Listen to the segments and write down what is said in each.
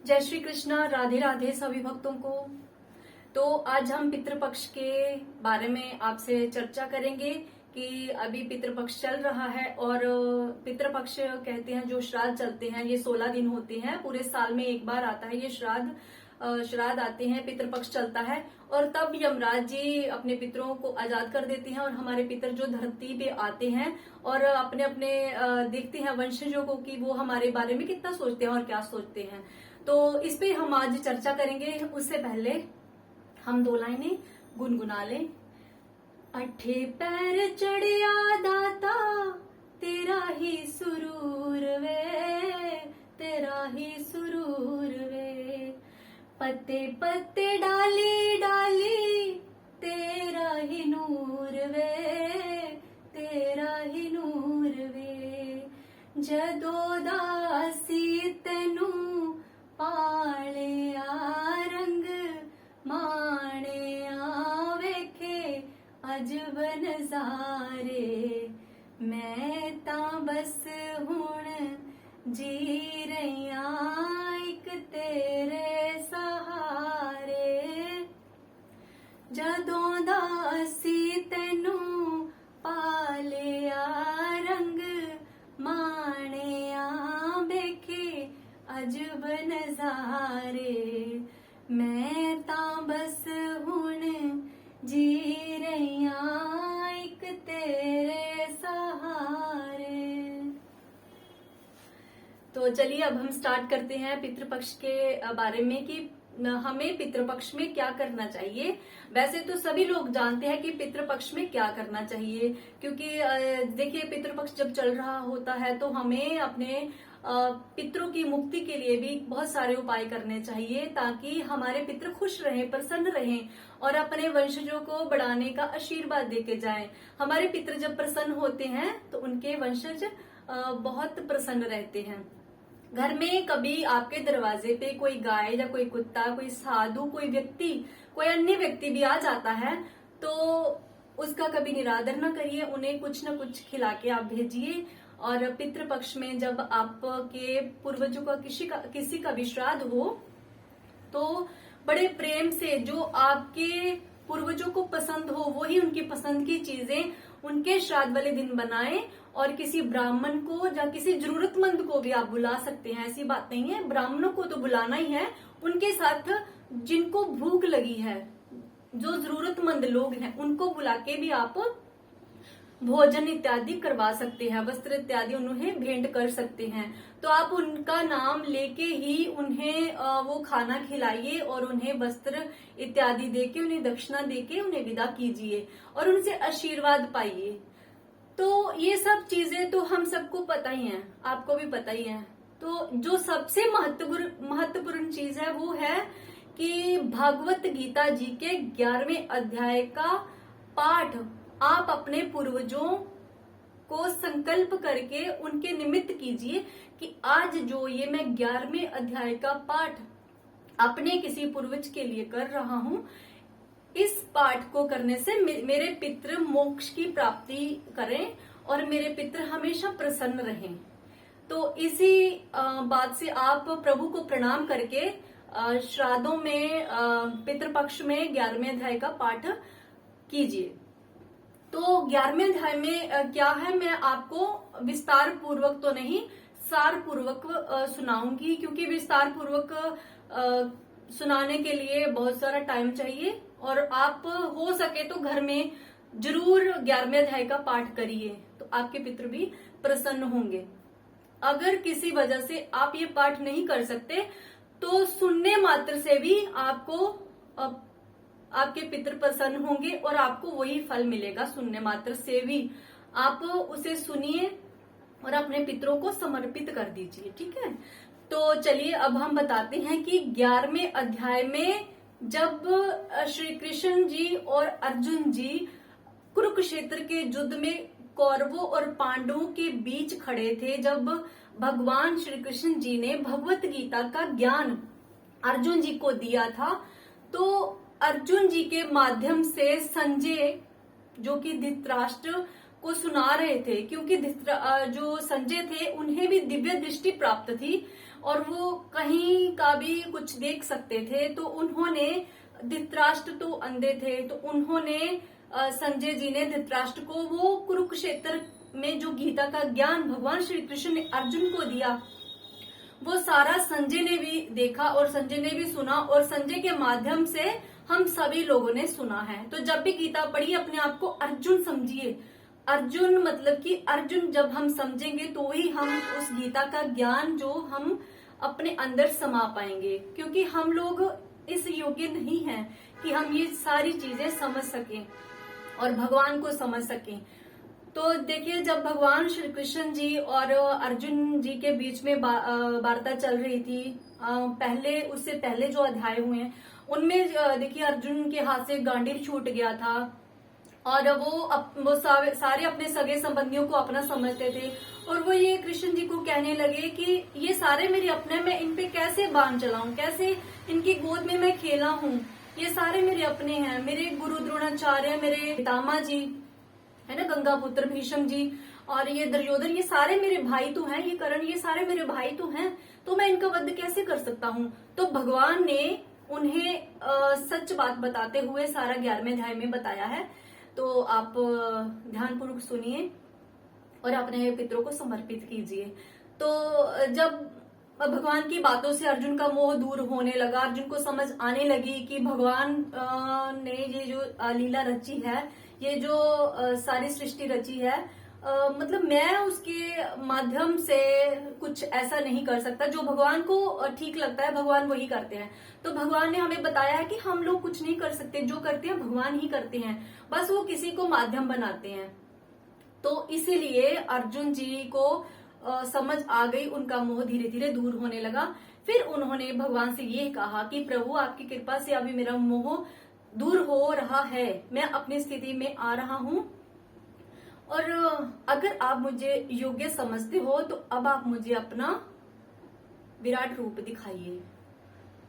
जय श्री कृष्णा। राधे राधे सभी भक्तों को। तो आज हम पितृपक्ष के बारे में आपसे चर्चा करेंगे कि अभी पितृपक्ष चल रहा है और पितृपक्ष कहते हैं जो श्राद्ध चलते हैं ये 16 दिन होते हैं। पूरे साल में एक बार आता है ये श्राद्ध आते हैं, पितृपक्ष चलता है और तब यमराज जी अपने पितरों को आजाद कर देते हैं और हमारे पितर जो धरती पे आते हैं और अपने अपने देखते हैं वंशजों को कि वो हमारे बारे में कितना सोचते हैं और क्या सोचते हैं। तो इस पे हम आज चर्चा करेंगे। उससे पहले हम 2 लाइनें गुनगुना लें। अठे पैर चढ़िया दाता तेरा ही सुरूर वे, तेरा ही सुरूर वे। पत्ते पत्ते डाली डाली तेरा ही नूर वे, तेरा ही नूर वे। जदों दासी तेनू पालिया रंग माणिया वेखे अजब नजारे। मैं तां बस हुण जी रहिया इक तेरे सहारे। जदों दासी तेनू पालिया रंग माणिया वेखे अजब नजारे। मैं तां बस हुण जी रहिया इक तेरे सहारे। तो चलिए अब हम स्टार्ट करते हैं पितृपक्ष के बारे में कि हमें पितृपक्ष में क्या करना चाहिए। वैसे तो सभी लोग जानते हैं कि पितृपक्ष में क्या करना चाहिए, क्योंकि देखिए पितृपक्ष जब चल रहा होता है तो हमें अपने पितरों की मुक्ति के लिए भी बहुत सारे उपाय करने चाहिए ताकि हमारे पितृ खुश रहें, प्रसन्न रहें और अपने वंशजों को बढ़ाने का आशीर्वाद देके जाएं। हमारे पितृ जब प्रसन्न होते हैं तो उनके वंशज बहुत प्रसन्न रहते हैं। घर में कभी आपके दरवाजे पे कोई गाय या कोई कुत्ता, कोई साधु, कोई व्यक्ति, कोई अन्य व्यक्ति भी आ जाता है तो उसका कभी निरादर न करिए, उन्हें कुछ न कुछ खिला के आप भेजिए। और पितृपक्ष में जब आपके पूर्वजों का किसी का भी श्राद्ध हो तो बड़े प्रेम से जो आपके पूर्वजों को पसंद हो वही उनकी पसंद की चीजें उनके श्राद्ध वाले दिन बनाएं और किसी ब्राह्मण को या किसी जरूरतमंद को भी आप बुला सकते हैं। ऐसी बात नहीं है, ब्राह्मणों को तो बुलाना ही है, उनके साथ जिनको भूख लगी है, जो जरूरतमंद लोग हैं उनको बुला के भी आप भोजन इत्यादि करवा सकते हैं, वस्त्र इत्यादि उन्हें भेंट कर सकते हैं। तो आप उनका नाम लेके ही उन्हें वो खाना खिलाइए और उन्हें वस्त्र इत्यादि देके, उन्हें दक्षिणा देके उन्हें विदा कीजिए और उनसे आशीर्वाद पाइए। तो ये सब चीजें तो हम सबको पता ही है, आपको भी पता ही है। तो जो सबसे महत्वपूर्ण चीज है वो है कि भागवत गीता जी के 11वें अध्याय का पाठ आप अपने पूर्वजों को संकल्प करके उनके निमित्त कीजिए कि आज जो ये मैं 11वें अध्याय का पाठ अपने किसी पूर्वज के लिए कर रहा हूं, इस पाठ को करने से मेरे पितृ मोक्ष की प्राप्ति करें और मेरे पितृ हमेशा प्रसन्न रहें। तो इसी बात से आप प्रभु को प्रणाम करके श्राद्धों में पितृपक्ष में 11वें अध्याय का पाठ कीजिए। तो 11वें अध्याय में क्या है मैं आपको विस्तार पूर्वक तो नहीं, सार पूर्वक सुनाऊंगी, क्योंकि विस्तार पूर्वक सुनाने के लिए बहुत सारा टाइम चाहिए और आप हो सके तो घर में जरूर 11वें अध्याय का पाठ करिए, तो आपके पितृ भी प्रसन्न होंगे। अगर किसी वजह से आप ये पाठ नहीं कर सकते तो सुनने मात्र से भी आपके पितृ प्रसन्न होंगे और आपको वही फल मिलेगा। सुनने मात्र से भी आप उसे सुनिए और अपने पितरों को समर्पित कर दीजिए, ठीक है। तो चलिए अब हम बताते हैं कि 11वें अध्याय में जब श्री कृष्ण जी और अर्जुन जी कुरुक्षेत्र के युद्ध में कौरवों और पांडवों के बीच खड़े थे, जब भगवान श्री कृष्ण जी ने भगवत गीता का ज्ञान अर्जुन जी को दिया था, तो अर्जुन जी के माध्यम से संजय जो कि धृतराष्ट्र को सुना रहे थे, क्योंकि जो संजय थे उन्हें भी दिव्य दृष्टि प्राप्त थी। और वो कहीं का भी कुछ देख सकते थे। तो उन्होंने, धृतराष्ट्र तो अंधे थे, तो उन्होंने संजय जी ने धृतराष्ट्र को वो कुरुक्षेत्र में जो गीता का ज्ञान भगवान श्री कृष्ण ने अर्जुन को दिया, वो सारा संजय ने भी देखा और संजय ने भी सुना, और संजय के माध्यम से हम सभी लोगों ने सुना है। तो जब भी गीता पढ़ी अपने आप को अर्जुन समझिए। अर्जुन मतलब कि अर्जुन जब हम समझेंगे तो ही हम उस गीता का ज्ञान जो हम अपने अंदर समा पाएंगे, क्योंकि हम लोग इस योग्य नहीं हैं कि हम ये सारी चीजें समझ सकें और भगवान को समझ सकें। तो देखिए, जब भगवान श्री कृष्ण जी और अर्जुन जी के बीच में वार्ता चल रही थी, पहले उससे पहले जो अध्याय हुए हैं उनमें देखिए अर्जुन के हाथ से गांडीव छूट गया था और वो सारे अपने सगे संबंधियों को अपना समझते थे, और वो ये कृष्ण जी को कहने लगे कि ये सारे मेरे अपने, मैं इन पे कैसे बाण चलाऊं, कैसे इनकी गोद में मैं खेला हूँ, ये सारे मेरे अपने हैं, मेरे गुरु द्रोणाचार्य, मेरे पितामह जी है ना, गंगा पुत्र भीष्म जी, और ये दुर्योधन, ये सारे मेरे भाई तो हैं, ये कर्ण, ये सारे मेरे भाई तो हैं, तो मैं इनका वध कैसे कर सकता हूँ। तो भगवान ने उन्हें सच बात बताते हुए सारा 11वें अध्याय में बताया है। तो आप ध्यानपूर्वक सुनिए और अपने पितरों को समर्पित कीजिए। तो जब भगवान की बातों से अर्जुन का मोह दूर होने लगा, अर्जुन को समझ आने लगी कि भगवान ने ये जो लीला रची है, ये जो सारी सृष्टि रची है, मतलब मैं उसके माध्यम से कुछ ऐसा नहीं कर सकता, जो भगवान को ठीक लगता है भगवान वही करते हैं। तो भगवान ने हमें बताया है कि हम लोग कुछ नहीं कर सकते, जो करते हैं भगवान ही करते हैं, बस वो किसी को माध्यम बनाते हैं। तो इसीलिए अर्जुन जी को समझ आ गई, उनका मोह धीरे धीरे दूर होने लगा। फिर उन्होंने भगवान से ये कहा कि प्रभु आपकी कृपा से अभी मेरा मोह दूर हो रहा है, मैं अपनी स्थिति में आ रहा हूँ, और अगर आप मुझे योग्य समझते हो तो अब आप मुझे अपना विराट रूप दिखाइए।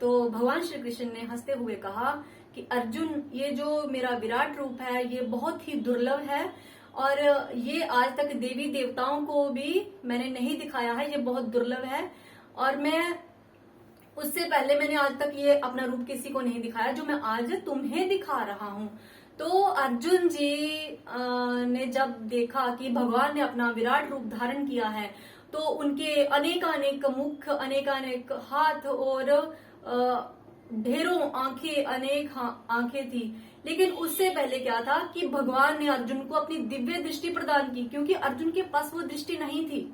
तो भगवान श्री कृष्ण ने हंसते हुए कहा कि अर्जुन, ये जो मेरा विराट रूप है ये बहुत ही दुर्लभ है, और ये आज तक देवी देवताओं को भी मैंने नहीं दिखाया है, ये बहुत दुर्लभ है, और मैं उससे पहले मैंने आज तक ये अपना रूप किसी को नहीं दिखाया जो मैं आज तुम्हें दिखा रहा हूँ। तो अर्जुन जी ने जब देखा कि भगवान ने अपना विराट रूप धारण किया है, तो उनके अनेकानेक मुख, अनेकानेक हाथ और ढेरों आंखें, अनेक आंखें थी। लेकिन उससे पहले क्या था कि भगवान ने अर्जुन को अपनी दिव्य दृष्टि प्रदान की, क्योंकि अर्जुन के पास वो दृष्टि नहीं थी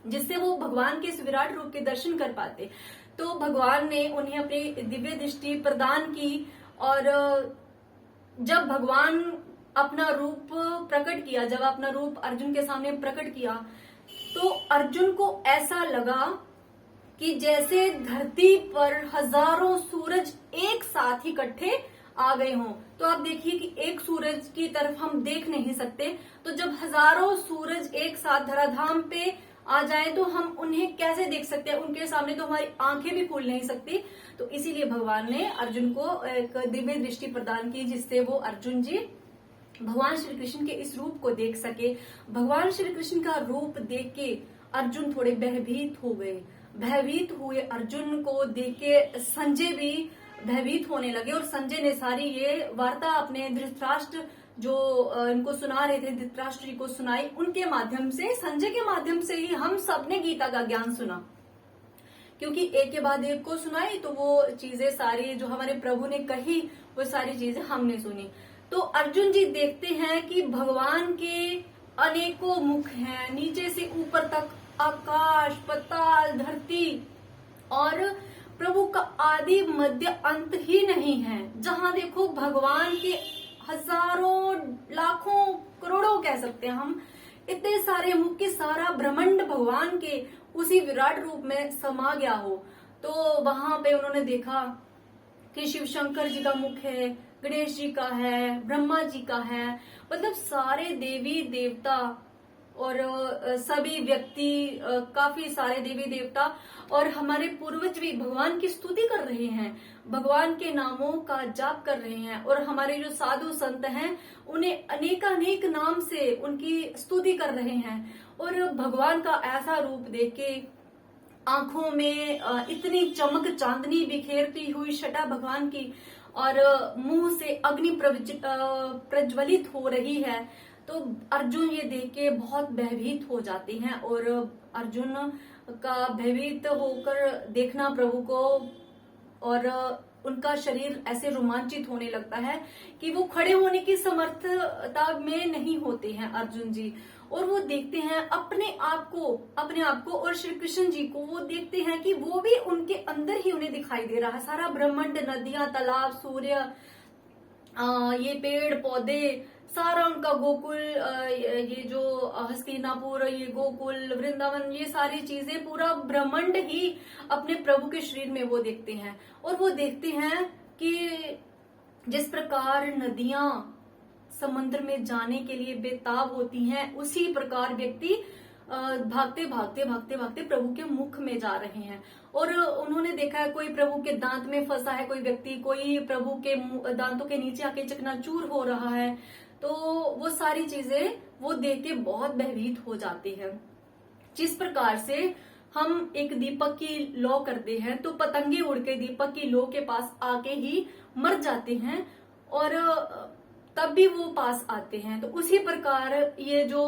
जिससे वो भगवान के इस विराट रूप के दर्शन कर पाते। तो भगवान ने उन्हें अपनी दिव्य दृष्टि प्रदान की, और जब भगवान अपना रूप प्रकट किया, जब अपना रूप अर्जुन के सामने प्रकट किया, तो अर्जुन को ऐसा लगा कि जैसे धरती पर हजारों सूरज एक साथ इकट्ठे आ गए हों। तो आप देखिए कि एक सूरज की तरफ हम देख नहीं सकते, तो जब हजारों सूरज एक साथ धराधाम पे आ जाए तो हम उन्हें कैसे देख सकते हैं, उनके सामने तो हमारी आंखें भी खुल नहीं सकती। तो इसीलिए भगवान ने अर्जुन को एक दिव्य दृष्टि प्रदान की, जिससे वो अर्जुन जी भगवान श्री कृष्ण के इस रूप को देख सके। भगवान श्री कृष्ण का रूप देख के अर्जुन थोड़े भयभीत हो गए। भयभीत हुए अर्जुन को देख के संजय भी भयभीत होने लगे, और संजय ने सारी ये वार्ता अपने धृतराष्ट्र जो इनको सुना रहे थे, धृतराष्ट्र जी को सुनाई। उनके माध्यम से, संजय के माध्यम से ही हम सबने गीता का ज्ञान सुना, क्योंकि एक के बाद एक को सुनाई, तो वो चीजें सारी जो हमारे प्रभु ने कही वो सारी चीजें हमने सुनी। तो अर्जुन जी देखते हैं कि भगवान के अनेकों मुख हैं, नीचे से ऊपर तक आकाश, पाताल, धरती, और प्रभु का आदि मध्य अंत ही नहीं है। जहां देखो भगवान के हजारों, लाखों, करोड़ों कह सकते हैं हम, इतने सारे मुख के सारा ब्रह्मांड भगवान के उसी विराट रूप में समा गया हो। तो वहां पे उन्होंने देखा कि शिव शंकर जी का मुख है, गणेश जी का है, ब्रह्मा जी का है, मतलब सारे देवी देवता और सभी व्यक्ति, काफी सारे देवी देवता और हमारे पूर्वज भी भगवान की स्तुति कर रहे हैं, भगवान के नामों का जाप कर रहे हैं, और हमारे जो साधु संत हैं उन्हें अनेकानेक नाम से उनकी स्तुति कर रहे हैं। और भगवान का ऐसा रूप देख के आंखों में इतनी चमक चांदनी बिखेरती हुई छटा भगवान की, और मुंह से अग्नि प्रज्वलित हो रही है। तो अर्जुन ये देख के बहुत भयभीत हो जाते हैं, और अर्जुन का भयभीत होकर देखना प्रभु को, और उनका शरीर ऐसे रोमांचित होने लगता है कि वो खड़े होने की समर्थता में नहीं होते हैं अर्जुन जी। और वो देखते हैं अपने आप को और श्री कृष्ण जी को वो देखते हैं कि वो भी उनके अंदर ही उन्हें दिखाई दे रहा है। सारा ब्रह्मांड, नदियां, तालाब, सूर्य, ये पेड़ पौधे, सारा उनका गोकुल, ये जो हस्तिनापुर, ये गोकुल, वृंदावन, ये सारी चीजें, पूरा ब्रह्मांड ही अपने प्रभु के शरीर में वो देखते हैं। और वो देखते हैं कि जिस प्रकार नदियां समुद्र में जाने के लिए बेताब होती हैं, उसी प्रकार व्यक्ति भागते भागते भागते भागते प्रभु के मुख में जा रहे हैं। और उन्होंने देखा है कोई प्रभु के दांत में फंसा है, कोई व्यक्ति, कोई प्रभु के दांतों के नीचे आके चकनाचूर हो रहा है। तो वो सारी चीजें वो देख के बहुत भयभीत हो जाते हैं। जिस प्रकार से हम एक दीपक की लौ करते हैं तो पतंगे उड़ के दीपक की लौ के पास आके ही मर जाते हैं, और तब भी वो पास आते हैं। तो उसी प्रकार ये जो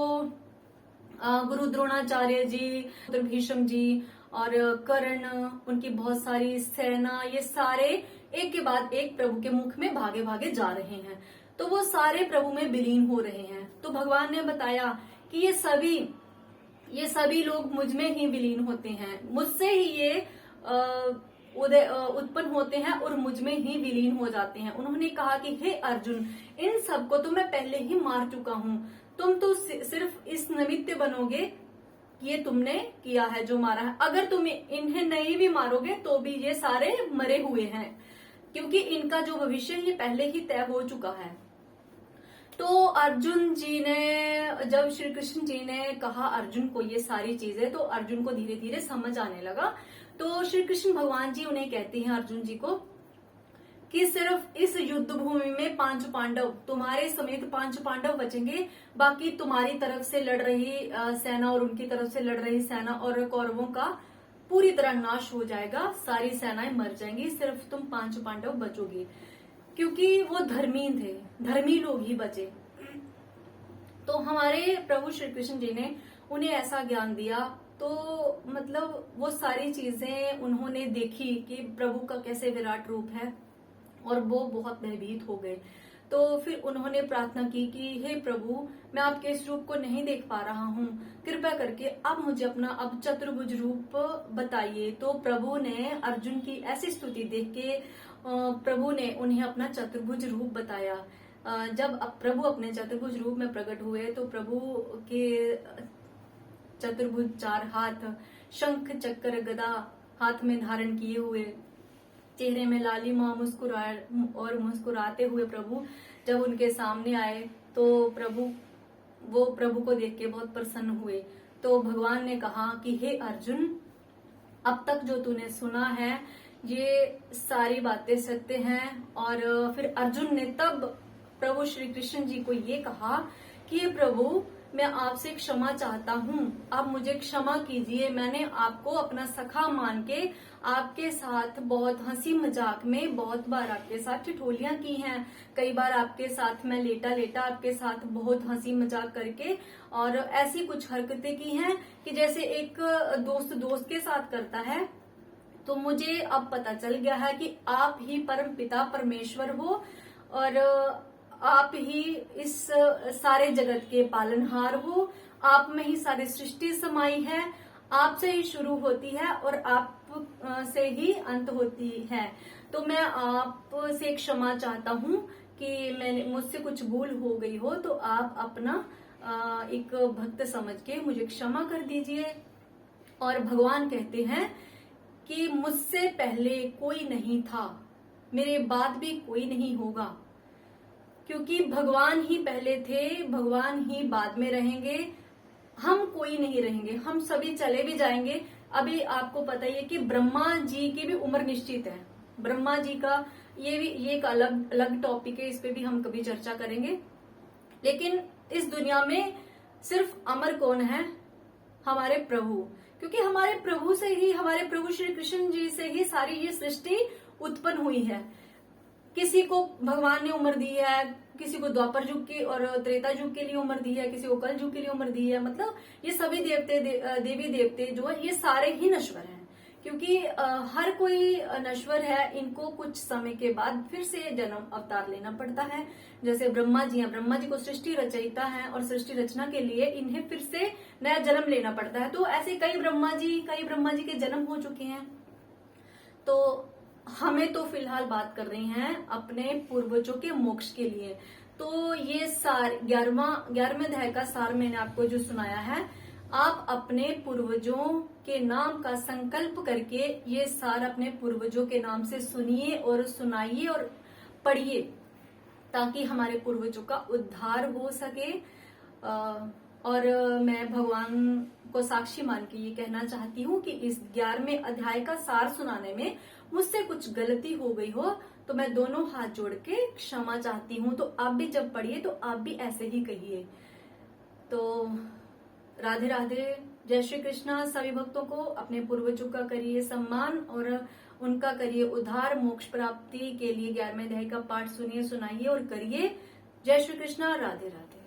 गुरु द्रोणाचार्य जी, भीष्म जी और कर्ण, उनकी बहुत सारी सेना, ये सारे एक के बाद एक प्रभु के मुख में भागे भागे जा रहे हैं। तो वो सारे प्रभु में विलीन हो रहे हैं। तो भगवान ने बताया कि ये सभी लोग मुझ में ही विलीन होते हैं, मुझसे ही ये उत्पन्न होते हैं और मुझ में ही विलीन हो जाते हैं। उन्होंने कहा कि हे अर्जुन, इन सबको तो मैं पहले ही मार चुका हूँ, तुम तो सिर्फ इस निमित्त बनोगे, ये तुमने किया है जो मारा है। अगर तुम इन्हें नहीं भी मारोगे तो भी ये सारे मरे हुए हैं, क्योंकि इनका जो भविष्य ये पहले ही तय हो चुका है। तो अर्जुन जी ने, जब श्री कृष्ण जी ने कहा अर्जुन को ये सारी चीजें, तो अर्जुन को धीरे धीरे समझ आने लगा। तो श्री कृष्ण भगवान जी उन्हें कहते हैं अर्जुन जी को कि सिर्फ इस युद्ध भूमि में 5 पांडव, तुम्हारे समेत 5 पांडव बचेंगे, बाकी तुम्हारी तरफ से लड़ रही सेना और उनकी तरफ से लड़ रही सेना और कौरवों का पूरी तरह नाश हो जाएगा, सारी सेनाएं मर जाएंगी, सिर्फ तुम 5 पांडव बचोगे, क्योंकि वो धर्मी थे, धर्मी लोग ही बचे। तो हमारे प्रभु श्री कृष्ण जी ने उन्हें ऐसा ज्ञान दिया। तो मतलब वो सारी चीजें उन्होंने देखी कि प्रभु का कैसे विराट रूप है, और वो बहुत भयभीत हो गए। तो फिर उन्होंने प्रार्थना की कि हे प्रभु, मैं आपके इस रूप को नहीं देख पा रहा हूँ, कृपया करके आप मुझे अपना अब चतुर्भुज रूप बताइए। तो प्रभु ने अर्जुन की ऐसी स्तुति देख के प्रभु ने उन्हें अपना चतुर्भुज रूप बताया। जब प्रभु अपने चतुर्भुज रूप में प्रकट हुए तो प्रभु के चतुर्भुज 4 हाथ, शंख चक्र गदा हाथ में धारण किए हुए, चेहरे में लालिमा, मुस्कुराते हुए प्रभु जब उनके सामने आए तो प्रभु को देख के बहुत प्रसन्न हुए। तो भगवान ने कहा कि हे अर्जुन, अब तक जो तूने सुना है ये सारी बातें सत्य हैं। और फिर अर्जुन ने तब प्रभु श्री कृष्ण जी को ये कहा कि हे प्रभु, मैं आपसे क्षमा चाहता हूँ, आप मुझे क्षमा कीजिए। मैंने आपको अपना सखा मान के आपके साथ बहुत हंसी मजाक में बहुत बार आपके साथ ठिठोलियां की हैं। कई बार आपके साथ मैं लेटा लेटा आपके साथ बहुत हंसी मजाक करके और ऐसी कुछ हरकतें की हैं कि जैसे एक दोस्त के साथ करता है। तो मुझे अब पता चल गया है कि आप ही परम पिता परमेश्वर हो और आप ही इस सारे जगत के पालनहार हो। आप में ही सारी सृष्टि समाई है, आपसे ही शुरू होती है और आप से ही अंत होती है। तो मैं आपसे क्षमा चाहता हूँ कि मुझसे कुछ भूल हो गई हो, तो आप अपना एक भक्त समझ के मुझे क्षमा कर दीजिए। और भगवान कहते हैं कि मुझसे पहले कोई नहीं था, मेरे बाद भी कोई नहीं होगा, क्योंकि भगवान ही पहले थे, भगवान ही बाद में रहेंगे, हम कोई नहीं रहेंगे, हम सभी चले भी जाएंगे। अभी आपको पता ही है कि ब्रह्मा जी की भी उम्र निश्चित है। ब्रह्मा जी का ये एक अलग टॉपिक है, इस पे भी हम कभी चर्चा करेंगे। लेकिन इस दुनिया में सिर्फ अमर कौन है? हमारे प्रभु, क्योंकि हमारे प्रभु से ही, हमारे प्रभु श्री कृष्ण जी से ही सारी ये सृष्टि उत्पन्न हुई है। किसी को भगवान ने उम्र दी है, किसी को द्वापर युग की और त्रेता युग के लिए उम्र दी है, किसी को कल युग के लिए उम्र दी है। मतलब ये सभी देवते देवी देवते जो है ये सारे ही नश्वर हैं, क्योंकि हर कोई नश्वर है। इनको कुछ समय के बाद फिर से जन्म अवतार लेना पड़ता है। जैसे ब्रह्मा जी हैं, ब्रह्मा जी को सृष्टि रचयिता हैं और सृष्टि रचना के लिए इन्हें फिर से नया जन्म लेना पड़ता है। तो ऐसे कई ब्रह्मा जी के जन्म हो चुके हैं। तो हमें तो फिलहाल बात कर रही हैं अपने पूर्वजों के मोक्ष के लिए। तो ये 11वें अध्याय का सार मैंने आपको जो सुनाया है, आप अपने पूर्वजों के नाम का संकल्प करके ये सार अपने पूर्वजों के नाम से सुनिए और सुनाइए और पढ़िए, ताकि हमारे पूर्वजों का उद्धार हो सके। और मैं भगवान को साक्षी मान के ये कहना चाहती हूँ कि इस 11वें अध्याय का सार सुनाने में मुझसे कुछ गलती हो गई हो तो मैं दोनों हाथ जोड़ के क्षमा चाहती हूँ। तो आप भी जब पढ़िए तो आप भी ऐसे ही कहिए। तो राधे राधे, जय श्री कृष्णा। सभी भक्तों को अपने पूर्वजों का करिए सम्मान और उनका करिए उद्धार, मोक्ष प्राप्ति के लिए 11वें अध्याय का पाठ सुनिए, सुनाइए और करिए। जय श्री कृष्णा, राधे राधे।